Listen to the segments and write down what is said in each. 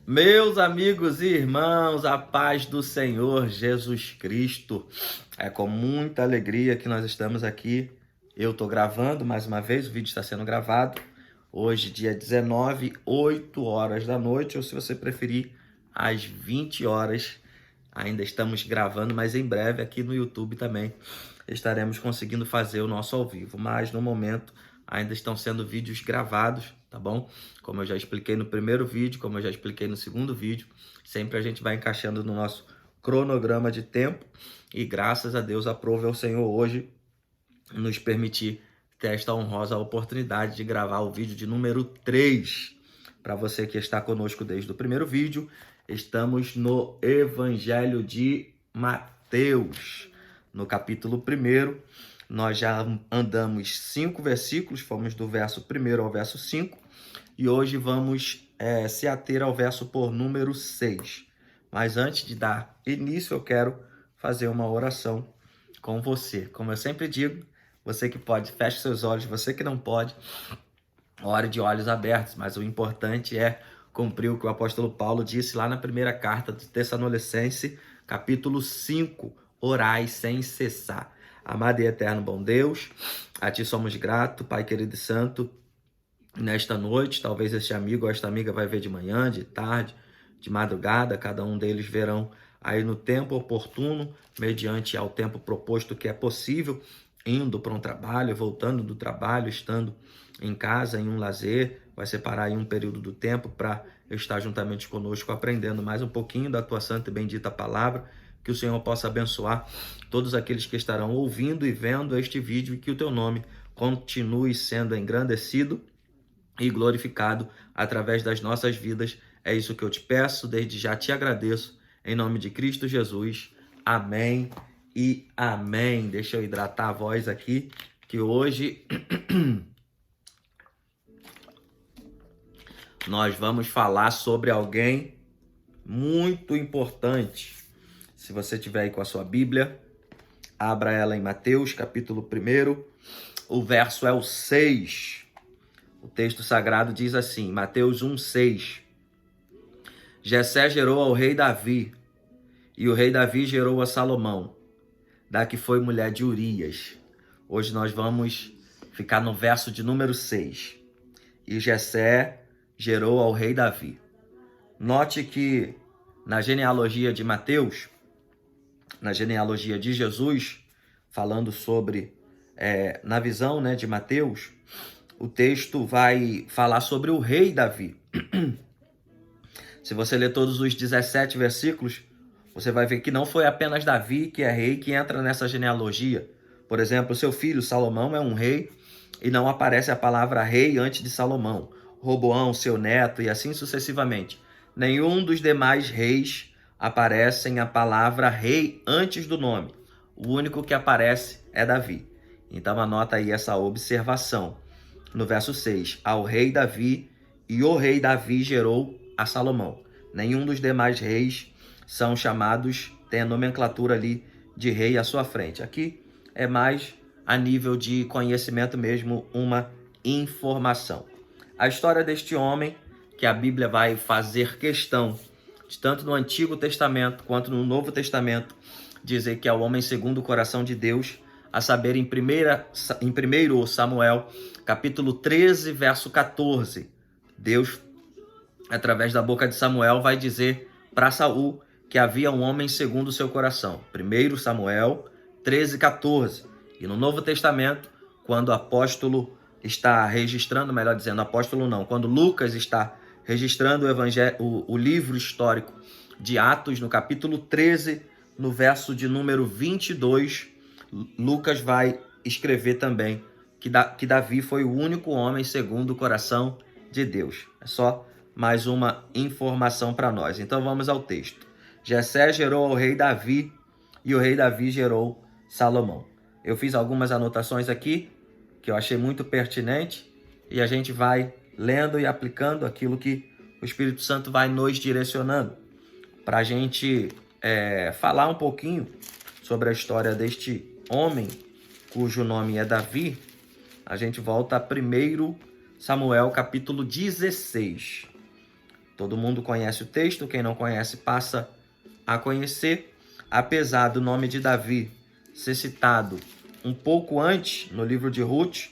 Meus amigos e irmãos, a paz do Senhor Jesus Cristo. É com muita alegria que nós estamos aqui. Eu estou gravando mais uma vez, o vídeo está sendo gravado. Hoje, dia 19, 8 horas da noite, ou se você preferir, às 20 horas. Ainda estamos gravando, mas em breve aqui no YouTube também estaremos conseguindo fazer o nosso ao vivo. Mas no momento ainda estão sendo vídeos gravados, tá bom? Como eu já expliquei no primeiro vídeo, como eu já expliquei no segundo vídeo, sempre a gente vai encaixando no nosso cronograma de tempo e graças a Deus aprove ao Senhor hoje nos permitir ter esta honrosa oportunidade de gravar o vídeo de número 3. Para você que está conosco desde o primeiro vídeo, estamos no Evangelho de Mateus, no capítulo 1. Nós já andamos 5 versículos, fomos do verso 1 ao verso 5, e hoje vamos se ater ao verso por número 6. Mas antes de dar início, eu quero fazer uma oração com você. Como eu sempre digo, você que pode, feche seus olhos, você que não pode, ore de olhos abertos, mas o importante é cumprir o que o apóstolo Paulo disse lá na primeira carta de Tessalonicenses, capítulo 5, orai sem cessar. Amado e eterno bom Deus, a ti somos gratos, Pai querido e santo, nesta noite, talvez este amigo ou esta amiga vai ver de manhã, de tarde, de madrugada, cada um deles verão aí no tempo oportuno, mediante ao tempo proposto que é possível, indo para um trabalho, voltando do trabalho, estando em casa, em um lazer, vai separar aí um período do tempo para estar juntamente conosco, aprendendo mais um pouquinho da tua santa e bendita palavra, que o Senhor possa abençoar todos aqueles que estarão ouvindo e vendo este vídeo e que o teu nome continue sendo engrandecido e glorificado através das nossas vidas. É isso que eu te peço, desde já te agradeço, em nome de Cristo Jesus. Amém e amém. Deixa eu hidratar a voz aqui, que hoje nós vamos falar sobre alguém muito importante. Se você tiver aí com a sua Bíblia, abra ela em Mateus, capítulo 1, o verso é o 6. O texto sagrado diz assim, Mateus 1:6. Jessé gerou ao rei Davi, e o rei Davi gerou a Salomão, da que foi mulher de Urias. Hoje nós vamos ficar no verso de número 6. E Jessé gerou ao rei Davi. Note que na genealogia de Mateus, na genealogia de Jesus, falando sobre, na visão de Mateus, o texto vai falar sobre o rei Davi. Se você ler todos os 17 versículos, você vai ver que não foi apenas Davi, que é rei, que entra nessa genealogia. Por exemplo, seu filho Salomão é um rei e não aparece a palavra rei antes de Salomão. Roboão, seu neto e assim sucessivamente. Nenhum dos demais reis aparecem a palavra rei antes do nome. O único que aparece é Davi. Então anota aí essa observação. No verso 6, ao rei Davi, e o rei Davi gerou a Salomão. Nenhum dos demais reis são chamados, tem a nomenclatura ali de rei à sua frente. Aqui é mais a nível de conhecimento mesmo, uma informação. A história deste homem, que a Bíblia vai fazer questão, de tanto no Antigo Testamento quanto no Novo Testamento, dizer que é o homem segundo o coração de Deus, a saber, em 1 Samuel, capítulo 13, verso 14, Deus, através da boca de Samuel, vai dizer para Saul que havia um homem segundo o seu coração. 1 Samuel 13, 14. E no Novo Testamento, quando o apóstolo está registrando, melhor dizendo, apóstolo não, quando Lucas está registrando o livro histórico de Atos, no capítulo 13, no verso de número 22, Lucas vai escrever também que Davi foi o único homem segundo o coração de Deus. É só mais uma informação para nós. Então vamos ao texto. Jessé gerou ao rei Davi e o rei Davi gerou Salomão. Eu fiz algumas anotações aqui que eu achei muito pertinente e a gente vai lendo e aplicando aquilo que o Espírito Santo vai nos direcionando para a gente falar um pouquinho sobre a história deste homem cujo nome é Davi. A gente volta a 1 Samuel capítulo 16. Todo mundo conhece o texto, quem não conhece passa a conhecer. Apesar do nome de Davi ser citado um pouco antes, no livro de Ruth,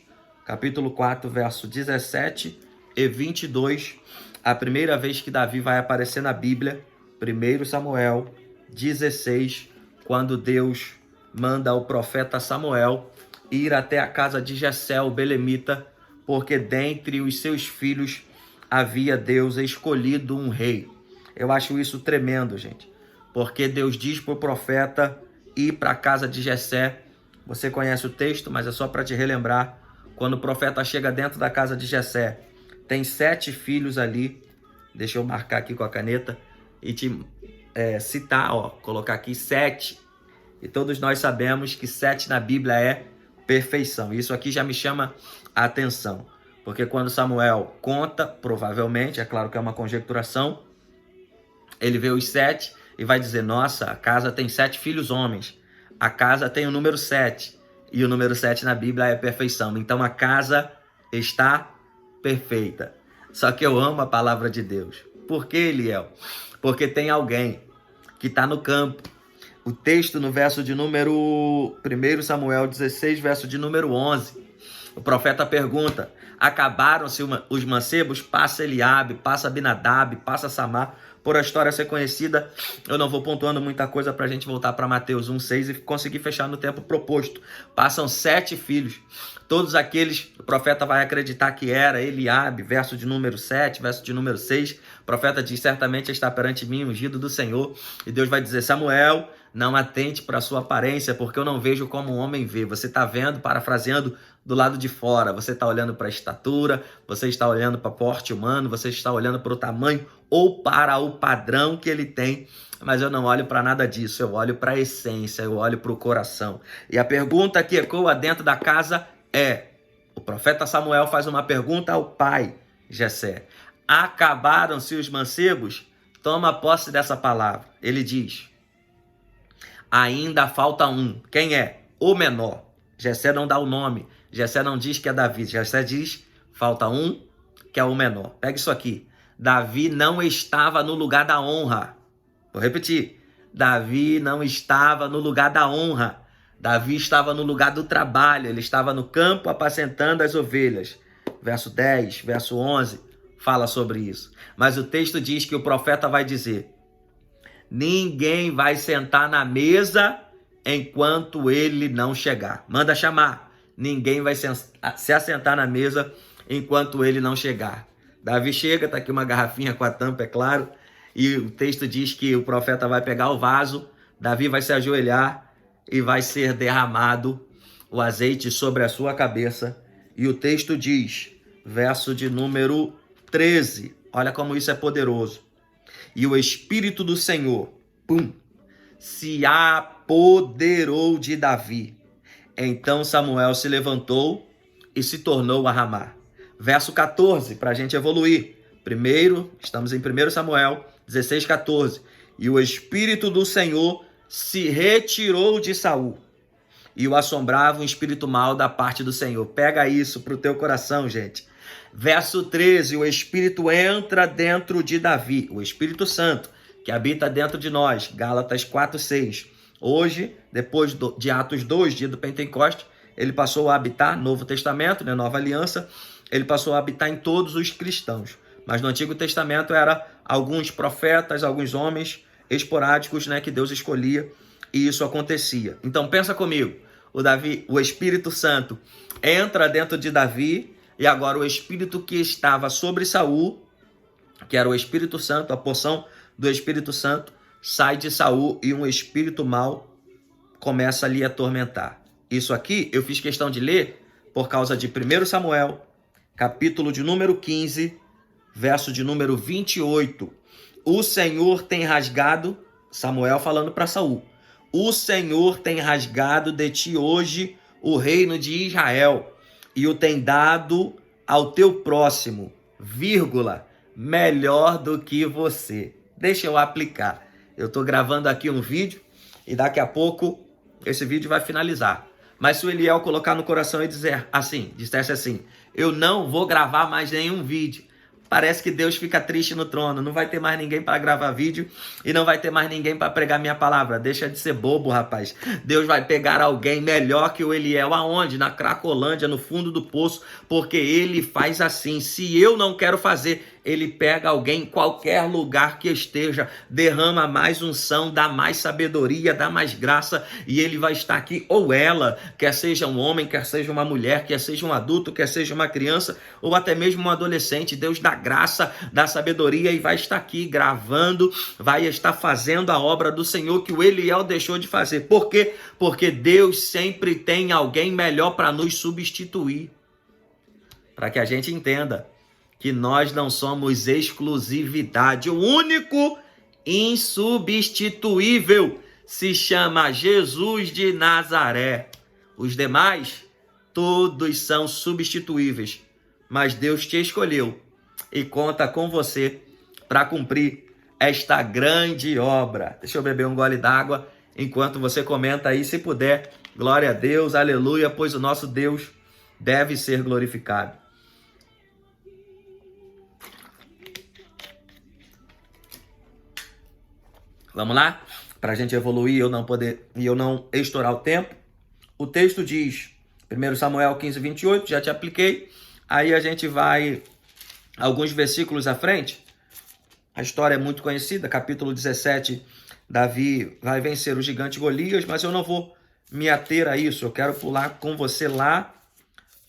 capítulo 4, verso 17 e 22, a primeira vez que Davi vai aparecer na Bíblia, 1 Samuel 16, quando Deus manda o profeta Samuel ir até a casa de Jessé, o belemita, porque dentre os seus filhos havia Deus escolhido um rei. Eu acho isso tremendo, gente, porque Deus diz para o profeta ir para a casa de Jessé. Você conhece o texto, mas é só para te relembrar. Quando o profeta chega dentro da casa de Jessé, tem 7 filhos ali. Deixa eu marcar aqui com a caneta e te citar, colocar aqui 7. E todos nós sabemos que 7 na Bíblia é perfeição. Isso aqui já me chama a atenção, porque quando Samuel conta, provavelmente, é claro que é uma conjecturação, ele vê os 7 e vai dizer, nossa, a casa tem 7 filhos homens, a casa tem o número 7, e o número 7 na Bíblia é perfeição, então a casa está perfeita. Só que eu amo a palavra de Deus. Por que, Eliel? Porque tem alguém que está no campo. O texto no verso de número 1 Samuel 16, verso de número 11, o profeta pergunta, acabaram-se os mancebos? Passa Eliabe, passa Abinadab, passa Samar. Por a história ser conhecida, eu não vou pontuando muita coisa para a gente voltar para Mateus 1,6 e conseguir fechar no tempo proposto. Passam 7 filhos. Todos aqueles, o profeta vai acreditar que era Eliabe, verso de número 7, verso de número 6. O profeta diz, certamente está perante mim, ungido do Senhor. E Deus vai dizer, Samuel, não atente para a sua aparência, porque eu não vejo como um homem vê. Você está vendo, parafraseando, do lado de fora. Você está olhando para a estatura, você está olhando para o porte humano, você está olhando para o tamanho ou para o padrão que ele tem. Mas eu não olho para nada disso, eu olho para a essência, eu olho para o coração. E a pergunta que ecoa dentro da casa o profeta Samuel faz uma pergunta ao pai Jessé. Acabaram-se os mancebos? Toma posse dessa palavra. Ele diz, ainda falta um. Quem é? O menor. Jessé não dá o nome. Jessé não diz que é Davi. Jessé diz, falta um, que é o menor. Pega isso aqui. Davi não estava no lugar da honra. Vou repetir. Davi não estava no lugar da honra. Davi estava no lugar do trabalho. Ele estava no campo apacentando as ovelhas. Verso 10, verso 11, fala sobre isso. Mas o texto diz que o profeta vai dizer, ninguém vai sentar na mesa enquanto ele não chegar. Manda chamar. Ninguém vai se assentar na mesa enquanto ele não chegar. Davi chega, tá aqui uma garrafinha com a tampa, é claro, e o texto diz que o profeta vai pegar o vaso, Davi vai se ajoelhar e vai ser derramado o azeite sobre a sua cabeça. E o texto diz, verso de número 13, olha como isso é poderoso. E o Espírito do Senhor, se apoderou de Davi. Então Samuel se levantou e se tornou a Ramá. Verso 14, para a gente evoluir. Estamos em 1 Samuel 16, 14. E o Espírito do Senhor se retirou de Saul, e o assombrava um espírito mau da parte do Senhor. Pega isso para o teu coração, gente. Verso 13, o Espírito entra dentro de Davi, o Espírito Santo, que habita dentro de nós. Gálatas 4, 6. Hoje, depois de Atos 2, dia do Pentecoste, ele passou a habitar, Novo Testamento, Nova Aliança, ele passou a habitar em todos os cristãos. Mas no Antigo Testamento era alguns profetas, alguns homens esporádicos, que Deus escolhia, e isso acontecia. Então pensa comigo, o Espírito Santo entra dentro de Davi, e agora o Espírito que estava sobre Saul, que era o Espírito Santo, a porção do Espírito Santo, sai de Saul e um espírito mau começa ali a atormentar. Isso aqui eu fiz questão de ler por causa de 1 Samuel, capítulo de número 15, verso de número 28. O Senhor tem rasgado, Samuel falando para Saul, o Senhor tem rasgado de ti hoje o reino de Israel e o tem dado ao teu próximo, melhor do que você. Deixa eu aplicar. Eu estou gravando aqui um vídeo e daqui a pouco esse vídeo vai finalizar. Mas se o Eliel colocar no coração e dissesse assim, eu não vou gravar mais nenhum vídeo. parece que Deus fica triste no trono. Não vai ter mais ninguém para gravar vídeo e não vai ter mais ninguém para pregar minha palavra. Deixa de ser bobo, rapaz. Deus vai pegar alguém melhor que o Eliel. Aonde? Na Cracolândia, no fundo do poço, porque ele faz assim. Se eu não quero fazer, ele pega alguém em qualquer lugar que esteja, derrama mais unção, dá mais sabedoria, dá mais graça, e ele vai estar aqui, ou ela, quer seja um homem, quer seja uma mulher, quer seja um adulto, quer seja uma criança, ou até mesmo um adolescente. Deus dá graça, dá sabedoria e vai estar aqui gravando, vai estar fazendo a obra do Senhor que o Eliel deixou de fazer. Por quê? Porque Deus sempre tem alguém melhor para nos substituir. Para que a gente entenda que nós não somos exclusividade. O único insubstituível se chama Jesus de Nazaré. Os demais, todos são substituíveis. Mas Deus te escolheu e conta com você para cumprir esta grande obra. Deixa eu beber um gole d'água enquanto você comenta aí, se puder. Glória a Deus, aleluia, pois o nosso Deus deve ser glorificado. Vamos lá? Para a gente evoluir e eu não estourar o tempo. O texto diz, 1 Samuel 15, 28, já te apliquei. Aí a gente vai alguns versículos à frente. A história é muito conhecida, capítulo 17, Davi vai vencer o gigante Golias, mas eu não vou me ater a isso. Eu quero pular com você lá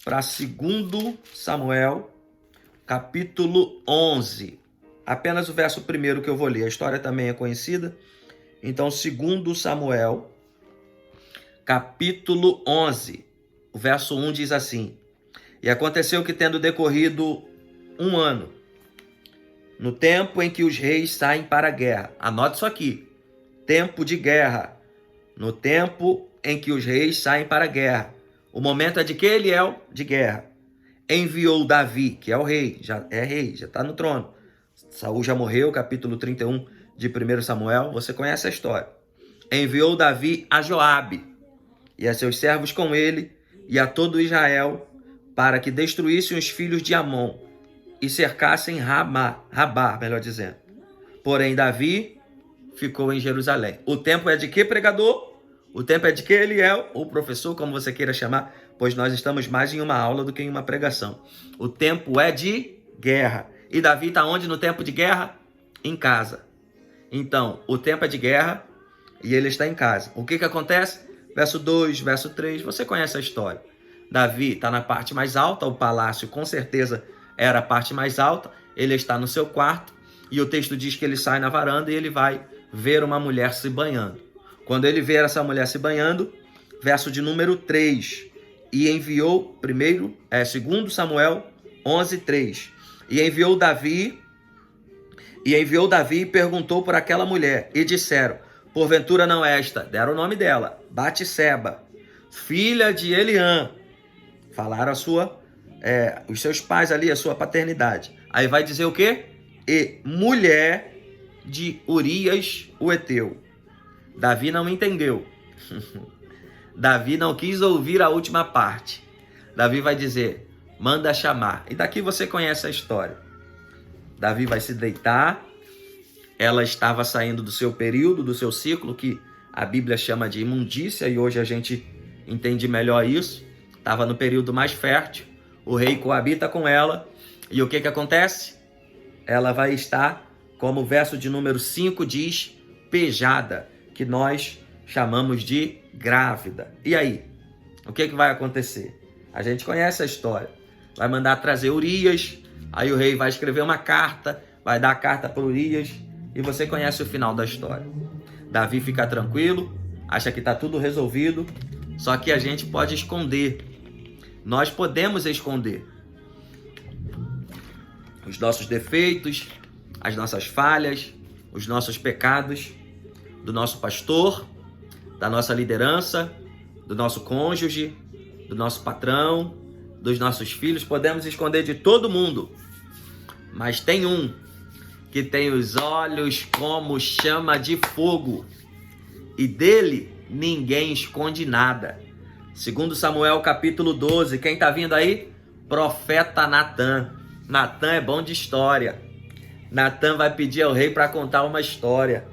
para 2 Samuel, capítulo 11. Apenas o verso 1 que eu vou ler. A história também é conhecida. Então, 2 Samuel, capítulo 11. O verso 1 diz assim: E aconteceu que, tendo decorrido 1 ano, no tempo em que os reis saem para a guerra. Anote isso aqui. Tempo de guerra. No tempo em que os reis saem para a guerra. O momento é de que, Eliel? De guerra. Enviou Davi, que é o rei, já está no trono. Saul já morreu, capítulo 31 de 1 Samuel, você conhece a história. Enviou Davi a Joabe e a seus servos com ele e a todo Israel para que destruíssem os filhos de Amon e cercassem Rabá, melhor dizendo. Porém, Davi ficou em Jerusalém. O tempo é de que, pregador? O tempo é de que, Eliel? Ou professor, como você queira chamar, pois nós estamos mais em uma aula do que em uma pregação. O tempo é de guerra. E Davi está onde no tempo de guerra? Em casa. Então, o tempo é de guerra e ele está em casa. O que acontece? Verso 2, verso 3, você conhece a história. Davi está na parte mais alta, o palácio com certeza era a parte mais alta. Ele está no seu quarto e o texto diz que ele sai na varanda e ele vai ver uma mulher se banhando. Quando ele vê essa mulher se banhando, verso de número 3, e enviou 2 Samuel 11, 3. E enviou Davi e perguntou por aquela mulher, e disseram: porventura não esta, deram o nome dela, Batseba, filha de Eliã. Falaram os seus pais ali, a sua paternidade. Aí vai dizer o quê? E mulher de Urias, o Eteu. Davi não entendeu. Davi não quis ouvir a última parte. Davi vai dizer: manda chamar. E daqui você conhece a história. Davi vai se deitar. Ela estava saindo do seu período, do seu ciclo, que a Bíblia chama de imundícia, e hoje a gente entende melhor isso. Estava no período mais fértil. O rei coabita com ela. E o que acontece? Ela vai estar, como o verso de número 5 diz, pejada, que nós chamamos de grávida. E aí? O que vai acontecer? A gente conhece a história. Vai mandar trazer Urias, aí o rei vai escrever uma carta, vai dar a carta para Urias, e você conhece o final da história. Davi fica tranquilo, acha que está tudo resolvido, só que a gente pode esconder. Nós podemos esconder os nossos defeitos, as nossas falhas, os nossos pecados, do nosso pastor, da nossa liderança, do nosso cônjuge, do nosso patrão, dos nossos filhos. Podemos esconder de todo mundo, mas tem um que tem os olhos como chama de fogo, e dele ninguém esconde nada. 2 Samuel capítulo 12, quem está vindo aí? Profeta Natã. Natan é bom de história. Natan vai pedir ao rei para contar uma história.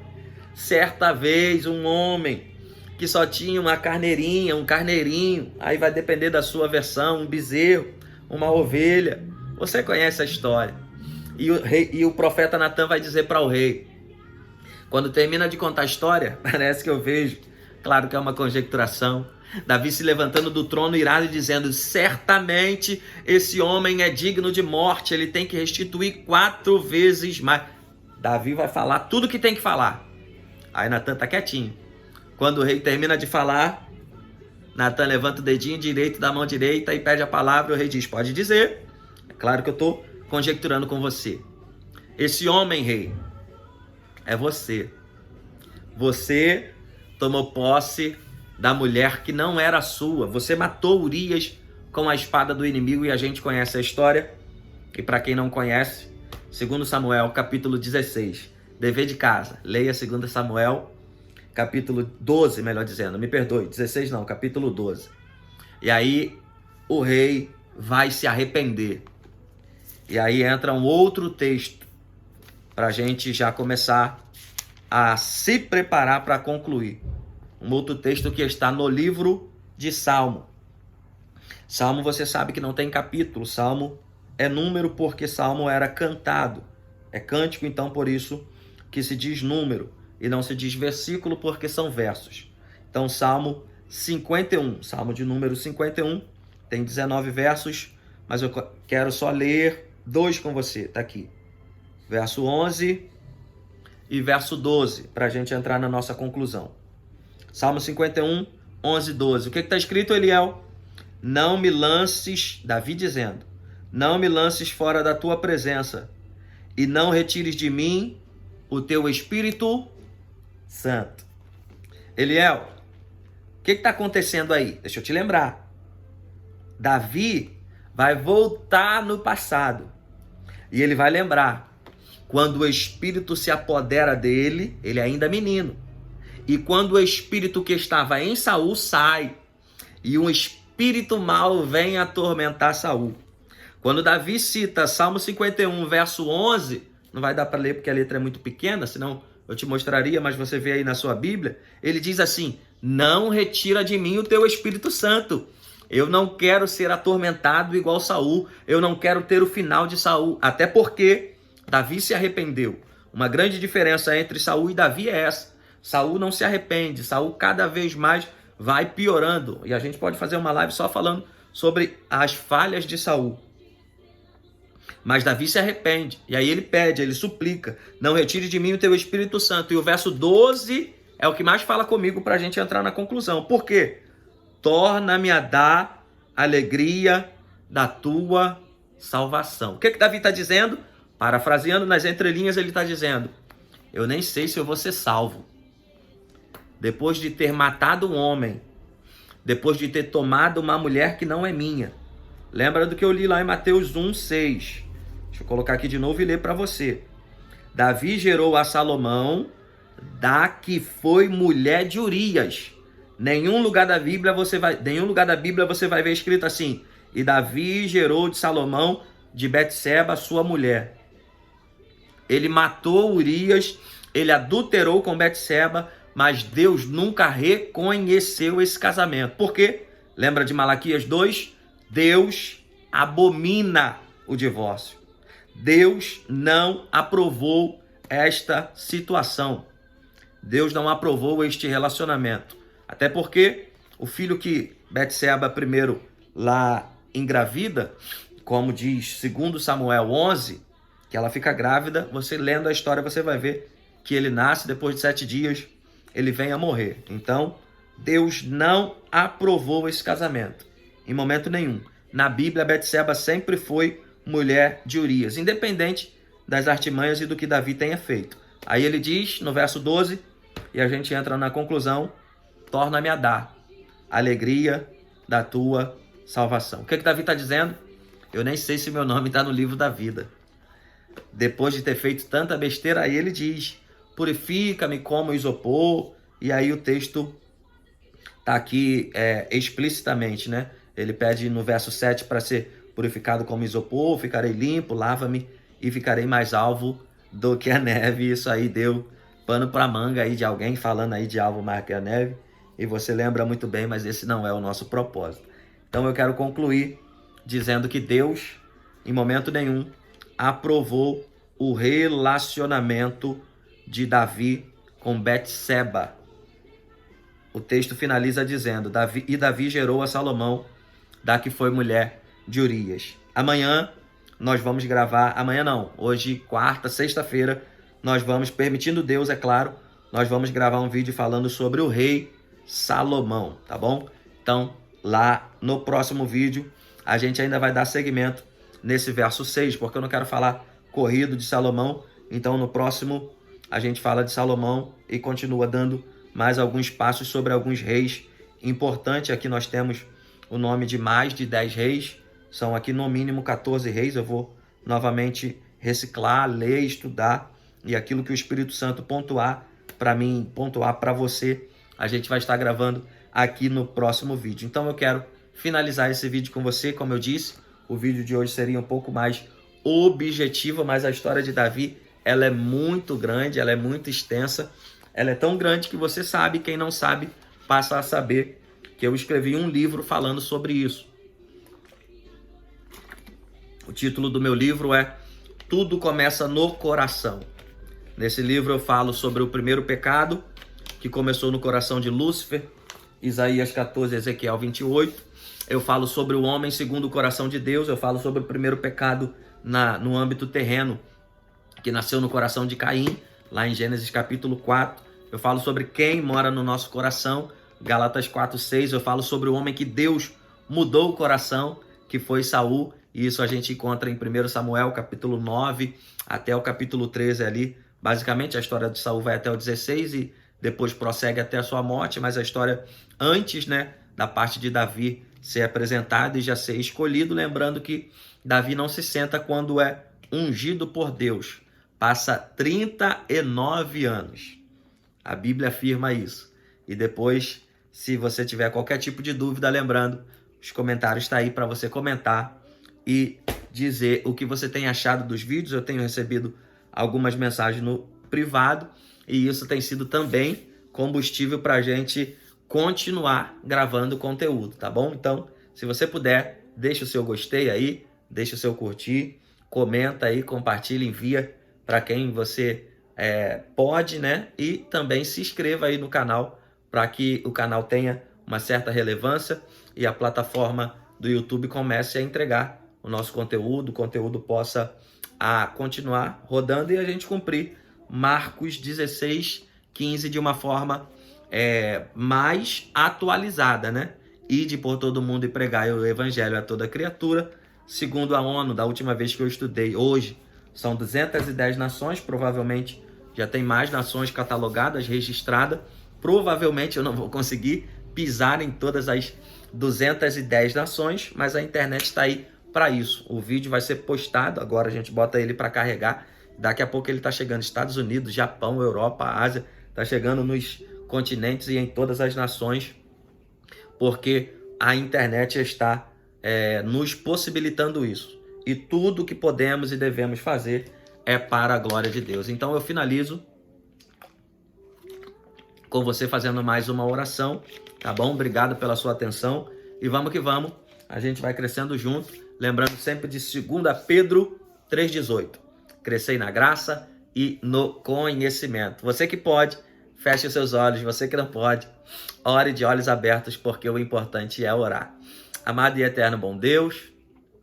Certa vez, um homem que só tinha uma carneirinha, um carneirinho, aí vai depender da sua versão, um bezerro, uma ovelha. Você conhece a história. E o profeta Natan vai dizer para o rei. Quando termina de contar a história, parece que eu vejo, claro que é uma conjecturação, Davi se levantando do trono irado e dizendo: certamente esse homem é digno de morte, ele tem que restituir 4 vezes mais. Davi vai falar tudo que tem que falar. Aí Natan tá quietinho. Quando o rei termina de falar, Natan levanta o dedinho direito da mão direita e pede a palavra. O rei diz: pode dizer. É claro que eu estou conjecturando com você. Esse homem, rei, é você. Você tomou posse da mulher que não era sua. Você matou Urias com a espada do inimigo e a gente conhece a história. E para quem não conhece, 2 Samuel, capítulo 16. Dever de casa. Leia 2 Samuel, capítulo 12, melhor dizendo. Me perdoe, 16 não, capítulo 12. E aí o rei vai se arrepender. E aí entra um outro texto para a gente já começar a se preparar para concluir. Um outro texto que está no livro de Salmo. Salmo você sabe que não tem capítulo. Salmo é número porque Salmo era cantado. É cântico, então por isso que se diz número e não se diz versículo porque são versos. Então Salmo 51, Salmo de número 51, tem 19 versos, mas eu quero só ler 2 com você, tá aqui. Verso 11 e verso 12, para a gente entrar na nossa conclusão. Salmo 51, 11 e 12. O que está escrito, Eliel? Não me lances, Davi dizendo, não me lances fora da tua presença e não retires de mim o teu Espírito Santo. Eliel, o que está acontecendo aí? Deixa eu te lembrar. Davi vai voltar no passado e ele vai lembrar. Quando o Espírito se apodera dele, ele ainda é menino. E quando o Espírito que estava em Saul sai, e um espírito mau vem atormentar Saul. Quando Davi cita Salmo 51, verso 11, não vai dar para ler porque a letra é muito pequena, senão eu te mostraria, mas você vê aí na sua Bíblia, ele diz assim: não retira de mim o teu Espírito Santo. Eu não quero ser atormentado igual Saul, eu não quero ter o final de Saul, até porque Davi se arrependeu. Uma grande diferença entre Saul e Davi é essa. Saul não se arrepende, Saul cada vez mais vai piorando. E a gente pode fazer uma live só falando sobre as falhas de Saul. Mas Davi se arrepende, e aí ele pede, ele suplica: não retire de mim o teu Espírito Santo. E o verso 12 é o que mais fala comigo para a gente entrar na conclusão. Por quê? Torna-me a dar alegria da tua salvação. O que Davi está dizendo? Parafraseando nas entrelinhas, ele está dizendo: eu nem sei se eu vou ser salvo. Depois de ter matado um homem, depois de ter tomado uma mulher que não é minha. Lembra do que eu li lá em Mateus 1:6. Deixa eu colocar aqui de novo e ler para você. Davi gerou a Salomão, da que foi mulher de Urias. Nenhum lugar da Bíblia você vai ver escrito assim: e Davi gerou de Salomão de Betseba, sua mulher. Ele matou Urias, ele adulterou com Betseba, mas Deus nunca reconheceu esse casamento. Por quê? Lembra de Malaquias 2? Deus abomina o divórcio. Deus não aprovou esta situação. Deus não aprovou este relacionamento. Até porque o filho que Betseba primeiro lá engravida, como diz 2 Samuel 11, que ela fica grávida, você lendo a história você vai ver que ele nasce, depois de 7 dias ele vem a morrer. Então Deus não aprovou esse casamento em momento nenhum. Na Bíblia, Betseba sempre foi mulher de Urias, independente das artimanhas e do que Davi tenha feito. Aí ele diz no verso 12, e a gente entra na conclusão: torna-me a dar alegria da tua salvação. O que Davi está dizendo? Eu nem sei se meu nome está no livro da vida. Depois de ter feito tanta besteira, aí ele diz: purifica-me como isopor. E aí o texto está aqui explicitamente, né? Ele pede no verso 7 para ser purificado como isopor, ficarei limpo, lava-me e ficarei mais alvo do que a neve. Isso aí deu pano para manga aí de alguém falando aí de alvo mais que a neve. E você lembra muito bem, mas esse não é o nosso propósito. Então eu quero concluir dizendo que Deus, em momento nenhum, aprovou o relacionamento de Davi com Betseba. O texto finaliza dizendo: Davi gerou a Salomão, da que foi mulher de Urias. Amanhã nós vamos gravar, amanhã não, hoje, quarta, sexta-feira, nós vamos, permitindo Deus, é claro, nós vamos gravar um vídeo falando sobre o rei Salomão, tá bom? Então, lá no próximo vídeo, a gente ainda vai dar seguimento nesse verso 6, porque eu não quero falar corrido de Salomão. Então, no próximo, a gente fala de Salomão e continua dando mais alguns passos sobre alguns reis importantes. Aqui nós temos o nome de mais de 10 reis, são aqui no mínimo 14 reis. Eu vou novamente reciclar, ler, estudar, e aquilo que o Espírito Santo pontuar para mim, pontuar para você, a gente vai estar gravando aqui no próximo vídeo. Então eu quero finalizar esse vídeo com você. Como eu disse, o vídeo de hoje seria um pouco mais objetivo, mas a história de Davi, ela é muito grande, ela é muito extensa, ela é tão grande que você sabe, quem não sabe passa a saber que eu escrevi um livro falando sobre isso. O título do meu livro é Tudo Começa no Coração. Nesse livro eu falo sobre o primeiro pecado, que começou no coração de Lúcifer, Isaías 14, Ezequiel 28. Eu falo sobre o homem segundo o coração de Deus. Eu falo sobre o primeiro pecado no âmbito terreno, que nasceu no coração de Caim, lá em Gênesis capítulo 4. Eu falo sobre quem mora no nosso coração, Gálatas 4:6. Eu falo sobre o homem que Deus mudou o coração, que foi Saul, e isso a gente encontra em 1 Samuel capítulo 9 até o capítulo 13 ali. Basicamente a história de Saul vai até o 16 e depois prossegue até a sua morte, mas a história antes, né, da parte de Davi ser apresentado e já ser escolhido, lembrando que Davi não se senta quando é ungido por Deus. Passa 39 anos. A Bíblia afirma isso. E depois, se você tiver qualquer tipo de dúvida, lembrando, os comentários estão aí para você comentar e dizer o que você tem achado dos vídeos. Eu tenho recebido algumas mensagens no privado e isso tem sido também combustível para a gente continuar gravando conteúdo, tá bom? Então, se você puder, deixa o seu gostei aí, deixa o seu curtir, comenta aí, compartilha, envia para quem você pode, né? E também se inscreva aí no canal para que o canal tenha uma certa relevância e a plataforma do YouTube comece a entregar o nosso conteúdo, o conteúdo possa continuar rodando e a gente cumprir Marcos 16:15 de uma forma mais atualizada, né? Ide por todo mundo e pregai o evangelho a toda criatura. Segundo a ONU, da última vez que eu estudei, hoje são 210 nações, provavelmente já tem mais nações catalogadas, registradas. Provavelmente eu não vou conseguir pisar em todas as 210 nações, mas a internet está aí para isso. O vídeo vai ser postado, agora a gente bota ele para carregar. Daqui a pouco ele está chegando nos Estados Unidos, Japão, Europa, Ásia, está chegando nos continentes e em todas as nações, porque a internet está nos possibilitando isso. E tudo que podemos e devemos fazer é para a glória de Deus. Então eu finalizo com você fazendo mais uma oração, tá bom? Obrigado pela sua atenção e vamos que vamos. A gente vai crescendo junto, lembrando sempre de 2 Pedro 3,18. Crescei na graça e no conhecimento. Você que pode, feche os seus olhos. Você que não pode, ore de olhos abertos, porque o importante é orar. Amado e eterno bom Deus,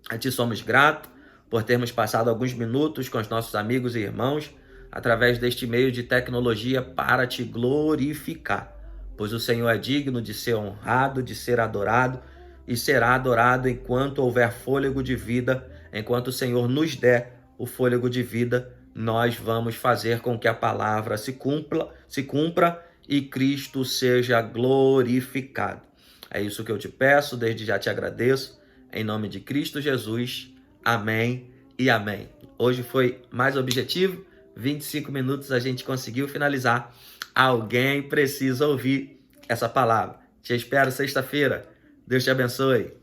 a Ti somos gratos por termos passado alguns minutos com os nossos amigos e irmãos através deste meio de tecnologia para Te glorificar, pois o Senhor é digno de ser honrado, de ser adorado e será adorado enquanto houver fôlego de vida. Enquanto o Senhor nos der o fôlego de vida, nós vamos fazer com que a palavra se cumpra e Cristo seja glorificado. É isso que eu te peço, desde já te agradeço, em nome de Cristo Jesus. Amém e amém. Hoje foi mais objetivo, 25 minutos a gente conseguiu finalizar. Alguém precisa ouvir essa palavra. Te espero sexta-feira. Deus te abençoe.